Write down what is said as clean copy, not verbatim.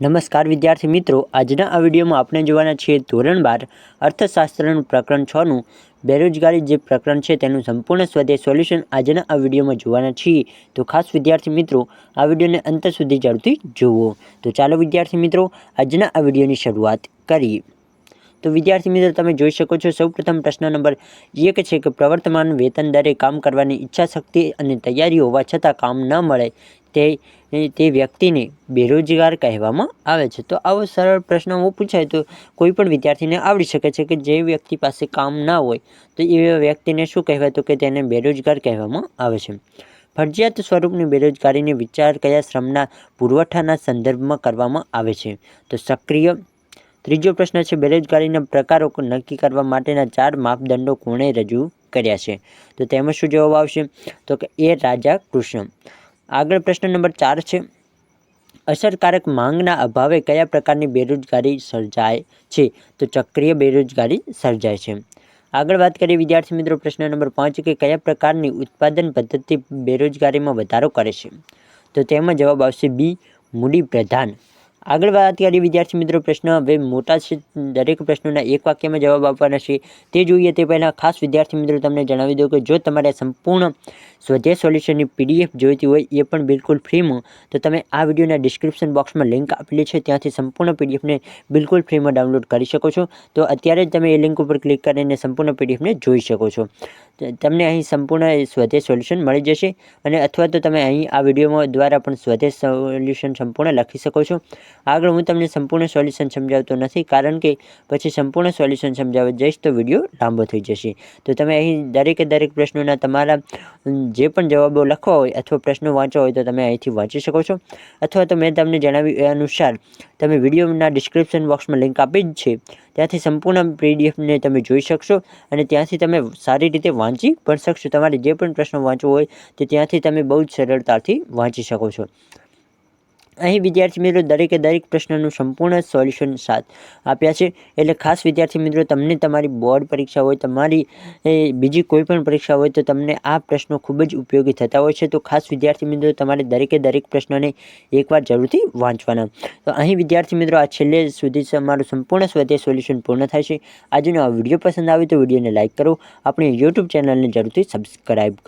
નમસ્કાર વિદ્યાર્થી મિત્રો, આજના આ વિડીયોમાં આપણે જોવાના છીએ ધોરણ 12 અર્થશાસ્ત્રનું પ્રકરણ 6નું બેરોજગારી જે પ્રકરણ છે તેનું સંપૂર્ણ સ્વાધ્યાય સોલ્યુશન આજના આ વિડીયોમાં જોવાના છીએ। તો ખાસ વિદ્યાર્થી મિત્રો આ વિડીયોને અંત સુધી જરૂરથી જુઓ। તો ચાલો વિદ્યાર્થી મિત્રો આજના આ વિડીયોની શરૂઆત કરીએ। તો વિદ્યાર્થી મિત્રો તમે જોઈ શકો છો, સૌપ્રથમ પ્રશ્ન નંબર 1 છે કે પ્રવર્તમાન વેતન દરે કામ કરવાની ઈચ્છા શક્તિ અને તૈયારી હોવા છતાં કામ ન મળે તે વ્યક્તિને બેરોજગાર કહેવામાં આવે છે। તો આવો સરળ પ્રશ્ન પૂછાય તો કોઈ પણ વિદ્યાર્થીને આવડી શકે છે કે જે વ્યક્તિ પાસે કામ ના હોય તો એ વ્યક્તિને શું કહેવાય, તો કે તેને બેરોજગાર કહેવામાં આવે છે। ફરજિયાત સ્વરૂપની બેરોજગારીને વિચાર કયા શ્રમના પુરવઠાના સંદર્ભમાં કરવામાં આવે છે, તો સક્રિય। ત્રીજો પ્રશ્ન છે બેરોજગારીના પ્રકારો નક્કી કરવા માટેના 4 માપદંડો કોણે રજૂ કર્યા છે, તો તેમાં શું જવાબ આવશે, તો કે એ રાજા કૃષ્ણ। આગળ પ્રશ્ન નંબર 4 છે અસરકારક માંગના અભાવે કયા પ્રકારની બેરોજગારી સર્જાય છે, તો ચક્રીય બેરોજગારી સર્જાય છે। આગળ વાત કરીએ વિદ્યાર્થી મિત્રો પ્રશ્ન નંબર 5 કે કયા પ્રકારની ઉત્પાદન પદ્ધતિ બેરોજગારીમાં વધારો કરે છે, તો તેમાં જવાબ આવશે બી મૂડી પ્રધાન। આગળ વાત કરીએ વિદ્યાર્થી મિત્રો પ્રશ્ન હવે મોટા છે, દરેક પ્રશ્નોના એક વાક્યમાં જવાબ આપવાના છે તે જોઈએ તે પહેલાં ખાસ વિદ્યાર્થી મિત્રો તમને જણાવી દઉં કે જો તમારે સંપૂર્ણ સ્વાધ્યાય સોલ્યુશનની PDF જોઈતી હોય એ પણ બિલકુલ ફ્રીમાં, તો તમે આ વિડીયોના ડિસ્ક્રિપ્શન બોક્સમાં લિંક આપેલી છે ત્યાંથી સંપૂર્ણ PDFને બિલકુલ ફ્રીમાં ડાઉનલોડ કરી શકો છો। તો અત્યારે જ તમે એ લિંક ઉપર ક્લિક કરીને સંપૂર્ણ PDFને જોઈ શકો છો। તમને અહીં સંપૂર્ણ સ્વાધ્યાય સોલ્યુશન મળી જશે અને અથવા તો તમે અહીં આ વિડીયોમાં દ્વારા પણ સ્વાધ્યાય સોલ્યુશન સંપૂર્ણ લખી શકો છો। આગળ હું તમને સંપૂર્ણ સોલ્યુશન સમજાવતો નથી કારણ કે પછી સંપૂર્ણ સોલ્યુશન સમજાવવા જઈશ તો વિડીયો લાંબો થઈ જશે। તો તમે અહીં દરેક પ્રશ્નોના તમારા જે પણ જવાબો લખવા હોય અથવા પ્રશ્નો વાંચવા હોય તો તમે અહીંથી વાંચી શકો છો, અથવા તો મેં તમને જણાવ્યું એ અનુસાર તમે વિડીયોના ડિસ્ક્રિપ્શન બોક્સમાં લિંક આપી જ છે ત્યાંથી સંપૂર્ણ PDFને તમે જોઈ શકશો અને ત્યાંથી તમે સારી રીતે વાંચી પણ શકશો। તમારે જે પણ પ્રશ્નો વાંચવો હોય તે ત્યાંથી તમે બહુ જ સરળતાથી વાંચી શકો છો। અહીં વિદ્યાર્થી મિત્રો દરેક પ્રશ્નનું સંપૂર્ણ સોલ્યુશન આપ્યા છે, એટલે ખાસ વિદ્યાર્થી મિત્રો તમને તમારી બોર્ડ પરીક્ષા હોય, તમારી બીજી કોઈ પણ પરીક્ષા હોય તો તમને આ પ્રશ્નો ખૂબ જ ઉપયોગી થતા હોય છે। તો ખાસ વિદ્યાર્થી મિત્રો તમારે દરેક પ્રશ્નને એકવાર જરૂરથી વાંચવાના। તો અહીં વિદ્યાર્થી મિત્રો આ છેલ્લે સુધી તમારું સંપૂર્ણ સ્વાધ્યાય સોલ્યુશન પૂર્ણ થાય છે। આજનો આ વિડીયો પસંદ આવે તો વિડીયોને લાઇક કરો, આપણી YouTube ચેનલને જરૂરથી સબસ્ક્રાઈબ કરો।